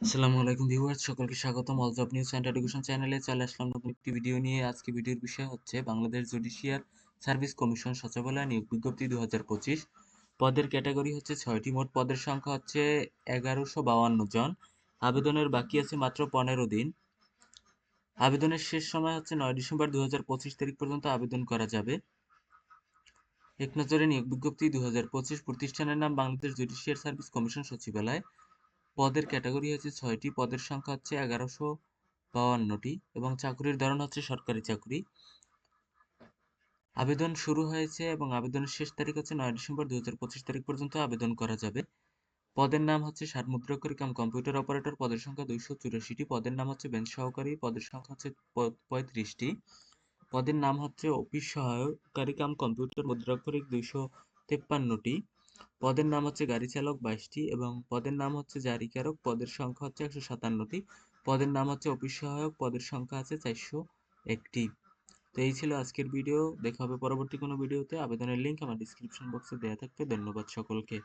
আসসালামু আলাইকুম ভিউয়ার্স, সকলকে স্বাগতম all job news and education চ্যানেলে। চলে আসলাম নতুন একটি ভিডিও নিয়ে। আজকে ভিডিওর বিষয় হচ্ছে বাংলাদেশ জুডিশিয়াল সার্ভিস কমিশন সচিবালয় নিয়োগ বিজ্ঞপ্তি 2025। পদের ক্যাটাগরি হচ্ছে 6টি, মোট পদের সংখ্যা হচ্ছে 1152 জন। আবেদনের বাকি আছে মাত্র 15 দিন। আবেদনের শেষ সময় হচ্ছে 9 ডিসেম্বর 2025 তারিখ পর্যন্ত আবেদন করা যাবে। এক নজরে নিয়োগ বিজ্ঞপ্তি 2025। প্রতিষ্ঠানের নাম বাংলাদেশ জুডিশিয়াল সার্ভিস কমিশন সচিবালয়। পদের ক্যাটাগরি হচ্ছে 6টি, পদের সংখ্যা হচ্ছে 1152টি এবং চাকুরির ধরন হচ্ছে সরকারি চাকরি। আবেদন শুরু হয়েছে এবং আবেদনের শেষ তারিখ হচ্ছে 9 ডিসেম্বর 2025 তারিখ পর্যন্ত আবেদন করা যাবে। পদের নাম হচ্ছে ষাটমুদ্রাক্ষরী কাম কম্পিউটার অপারেটর, পদের সংখ্যা 284টি। পদের নাম হচ্ছে বেঞ্চ সহকারী, পদের সংখ্যা হচ্ছে 35টি। পদের নাম হচ্ছে অফিস সহায়কারী কাম কম্পিউটার মুদ্রাক্ষরিক 253টি। পদের নাম হচ্ছে গাড়ি চালক 22টি এবং পদের নাম হচ্ছে জারিকারক, পদের সংখ্যা হচ্ছে 157টি। পদের নাম হচ্ছে অফিস সহায়ক, পদের সংখ্যা আছে 401টি। তো এই ছিল আজকের ভিডিও। দেখা হবে পরবর্তী কোনো ভিডিওতে। আবেদনের লিঙ্ক আমার ডিসক্রিপশন বক্সে দেওয়া থাকবে। ধন্যবাদ সকলকে।